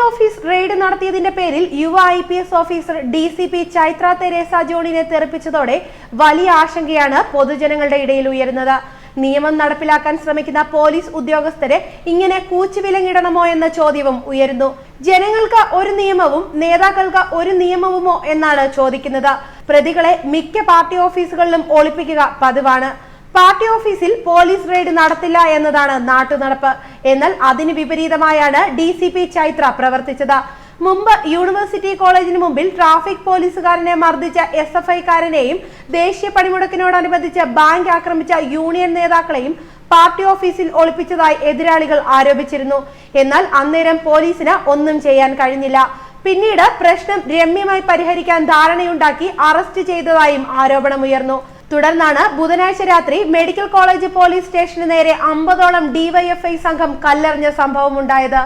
Office raid നടത്തിയതിന്റെ പേരിൽ യുവ IPS officer DCP Chaithra Teresa ജോണിനെ തെറിപ്പിച്ചതോടെ വലിയ ആശങ്കയാണ് പൊതുജനങ്ങളുടെ ഇടയിൽ ഉയരുന്നത്. നിയമം നടപ്പിലാക്കാൻ ശ്രമിക്കുന്ന പോലീസ് ഉദ്യോഗസ്ഥരെ ഇങ്ങനെ കൂച്ചുവിലങ്ങിടണമോ എന്ന ചോദ്യവും ഉയരുന്നു. ജനങ്ങൾക്ക് ഒരു നിയമവും നേതാക്കൾക്ക് ഒരു നിയമവുമോ എന്നാണ് ചോദിക്കുന്നത്. പ്രതികളെ മിക്ക പാർട്ടി ഓഫീസുകളിലും ഒളിപ്പിക്കുക പതിവാണ്. പാർട്ടി ഓഫീസിൽ പോലീസ് റെയ്ഡ് നടത്തില്ല എന്നതാണ് നാട്ടുനടപ്പ്. എന്നാൽ അതിന് വിപരീതമായാണ് DCP ചൈത്ര പ്രവർത്തിച്ചത്. മുമ്പ് യൂണിവേഴ്സിറ്റി കോളേജിന് മുമ്പിൽ ട്രാഫിക് പോലീസുകാരനെ മർദ്ദിച്ച SFI-കാരനെയും ദേശീയ പണിമുടക്കിനോടനുബന്ധിച്ച് ബാങ്ക് ആക്രമിച്ച യൂണിയൻ നേതാക്കളെയും പാർട്ടി ഓഫീസിൽ ഒളിപ്പിച്ചതായി എതിരാളികൾ ആരോപിച്ചിരുന്നു. എന്നാൽ അന്നേരം പോലീസിന് ഒന്നും ചെയ്യാൻ കഴിഞ്ഞില്ല. പിന്നീട് പ്രശ്നം രമ്യമായി പരിഹരിക്കാൻ ധാരണയുണ്ടാക്കി അറസ്റ്റ് ചെയ്തതായും ആരോപണമുയർന്നു. തുടർന്നാണ് ബുധനാഴ്ച രാത്രി മെഡിക്കൽ കോളേജ് പോലീസ് സ്റ്റേഷന് നേരെ 50ഓളം DYFI സംഘം കല്ലെറിഞ്ഞ സംഭവമുണ്ടായത്.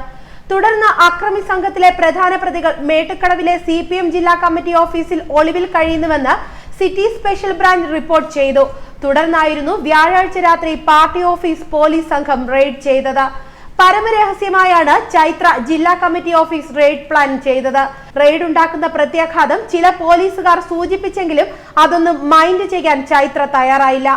തുടർന്ന് അക്രമി സംഘത്തിലെ പ്രധാന പ്രതികൾ മേട്ടുക്കടവിലെ CPM ജില്ലാ കമ്മിറ്റി ഓഫീസിൽ ഒളിവിൽ കഴിയുന്നുവെന്ന് സിറ്റി സ്പെഷ്യൽ ബ്രാഞ്ച് റിപ്പോർട്ട് ചെയ്തു. തുടർന്നായിരുന്നു വ്യാഴാഴ്ച രാത്രി പാർട്ടി ഓഫീസ് പോലീസ് സംഘം റെയ്ഡ് ചെയ്തത്. പരമരഹസ്യമായാണ് ചൈത്ര ജില്ലാ കമ്മിറ്റി ഓഫീസ് റെയ്ഡ് പ്ലാൻ ചെയ്തത്. റെയ്ഡ് ഉണ്ടാക്കുന്ന പ്രത്യാഘാതം ചില പോലീസുകാർ സൂചിപ്പിച്ചെങ്കിലും അതൊന്നും മൈൻഡ് ചെയ്യാൻ ചൈത്ര തയ്യാറായില്ല.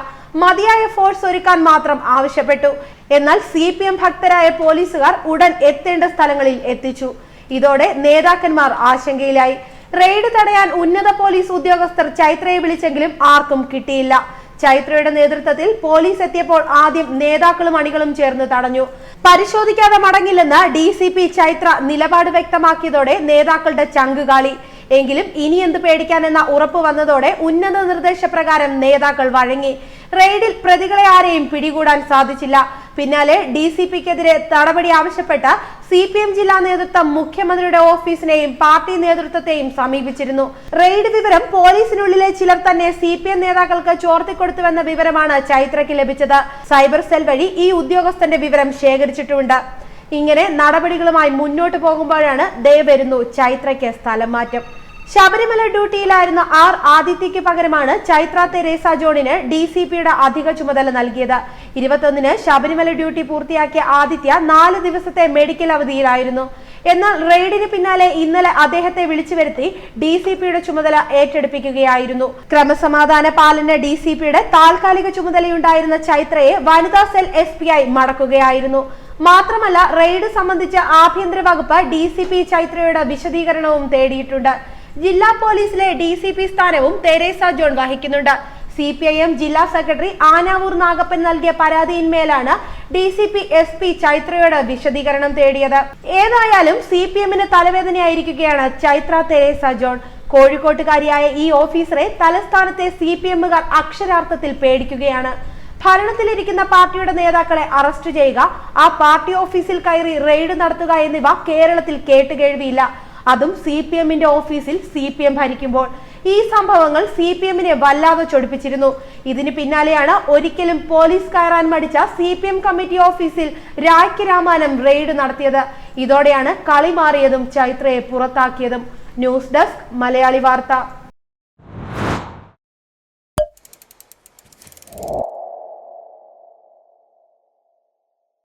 മതിയായ ഫോഴ്സ് ഒരുക്കാൻ മാത്രം ആവശ്യപ്പെട്ടു. എന്നാൽ CPM ഭക്തരായ പോലീസുകാർ ഉടൻ എത്തേണ്ട സ്ഥലങ്ങളിൽ എത്തിച്ചു. ഇതോടെ നേതാക്കന്മാർ ആശങ്കയിലായി. റെയ്ഡ് തടയാൻ ഉന്നത പോലീസ് ഉദ്യോഗസ്ഥർ ചൈത്രയെ വിളിച്ചെങ്കിലും ആർക്കും കിട്ടിയില്ല. ചൈത്രയുടെ നേതൃത്വത്തിൽ പോലീസ് എത്തിയപ്പോൾ ആദ്യം നേതാക്കളും അണികളും ചേർന്ന് തടഞ്ഞു. പരിശോധിക്കാതെ മടങ്ങില്ലെന്ന് DCP ചൈത്ര നിലപാട് വ്യക്തമാക്കിയതോടെ നേതാക്കളുടെ ചങ്കുകാളി. എങ്കിലും ഇനി എന്ത് പേടിക്കാനെന്ന ഉറപ്പ് വന്നതോടെ ഉന്നത നിർദ്ദേശപ്രകാരം നേതാക്കൾ വഴങ്ങി. റെയ്ഡിൽ പ്രതികളെ ആരെയും പിടികൂടാൻ സാധിച്ചില്ല. പിന്നാലെ DCPക്കെതിരെ നടപടി ആവശ്യപ്പെട്ട CPM ജില്ലാ നേതൃത്വം മുഖ്യമന്ത്രിയുടെ ഓഫീസിനെയും പാർട്ടി നേതൃത്വത്തെയും സമീപിച്ചിരുന്നു. റെയ്ഡ് വിവരം പോലീസിനുള്ളിലെ ചിലർ തന്നെ CPM നേതാക്കൾക്ക് ചോർത്തിക്കൊടുത്തുവെന്ന വിവരമാണ് ചൈത്രയ്ക്ക് ലഭിച്ചത്. സൈബർ സെൽ വഴി ഈ ഉദ്യോഗസ്ഥന്റെ വിവരം ശേഖരിച്ചിട്ടുണ്ട്. ഇങ്ങനെ നടപടികളുമായി മുന്നോട്ട് പോകുമ്പോഴാണ് വരുന്നു ചൈത്രയ്ക്ക് സ്ഥലം മാറ്റം. ശബരിമല ഡ്യൂട്ടിയിലായിരുന്ന ആദിത്യയ്ക്ക് പകരമാണ് ചൈത്ര തെരേസ ജോണിന് DCPയുടെ അധിക ചുമതല നൽകിയത്. 21-ന് ശബരിമല ഡ്യൂട്ടി പൂർത്തിയാക്കിയ ആദിത്യ 4 ദിവസത്തെ മെഡിക്കൽ അവധിയിലായിരുന്നു. എന്നാൽ റെയ്ഡിന് പിന്നാലെ ഇന്നലെ അദ്ദേഹത്തെ വിളിച്ചു വരുത്തി DCPയുടെ ചുമതല ഏറ്റെടുപ്പിക്കുകയായിരുന്നു. ക്രമസമാധാന പാലന DCPയുടെ താൽക്കാലിക ചുമതലയുണ്ടായിരുന്ന ചൈത്രയെ വനിതാ സെൽ SP മടക്കുകയായിരുന്നു. മാത്രമല്ല റെയ്ഡ് സംബന്ധിച്ച ആഭ്യന്തര വകുപ്പ് DCP ചൈത്രയുടെ വിശദീകരണവും തേടിയിട്ടുണ്ട്. ജില്ലാ പോലീസിലെ DCP സ്ഥാനവും തെരേസ ജോൺ വഹിക്കുന്നുണ്ട്. CPIM ജില്ലാ സെക്രട്ടറി ആനാവൂർ നാഗപ്പൻ നൽകിയ പരാതിയിന്മേലാണ് DCP SP ചൈത്രയുടെ വിശദീകരണം തേടിയത്. ഏതായാലും CPMന് തലവേദനയായിരിക്കുകയാണ് ചൈത്ര തെരേസ ജോൺ. കോഴിക്കോട്ടുകാരിയായ ഈ ഓഫീസറെ തലസ്ഥാനത്തെ CPMകാർ അക്ഷരാർത്ഥത്തിൽ പേടിക്കുകയാണ്. ഭരണത്തിലിരിക്കുന്ന പാർട്ടിയുടെ നേതാക്കളെ അറസ്റ്റ് ചെയ്യുക, ആ പാർട്ടി ഓഫീസിൽ കയറി റെയ്ഡ് നടത്തുക എന്നിവ കേരളത്തിൽ കേട്ടുകേഴ്വിയില്ല. അതും CPMന്റെ ഓഫീസിൽ CPM ഭരിക്കുമ്പോൾ. ഈ സംഭവങ്ങൾ CPMനെ വല്ലാതെ ചൊടിപ്പിച്ചിരുന്നു. ഇതിന് പിന്നാലെയാണ് ഒരിക്കലും പോലീസ് കയറാൻ മടിച്ച CPM കമ്മിറ്റി ഓഫീസിൽ രായ്ക്ക് രാമാനം റെയ്ഡ് നടത്തിയത്. ഇതോടെയാണ് കളി മാറിയതും ചൈത്രയെ പുറത്താക്കിയതും. ന്യൂസ് ഡെസ്ക് മലയാളി വാർത്ത.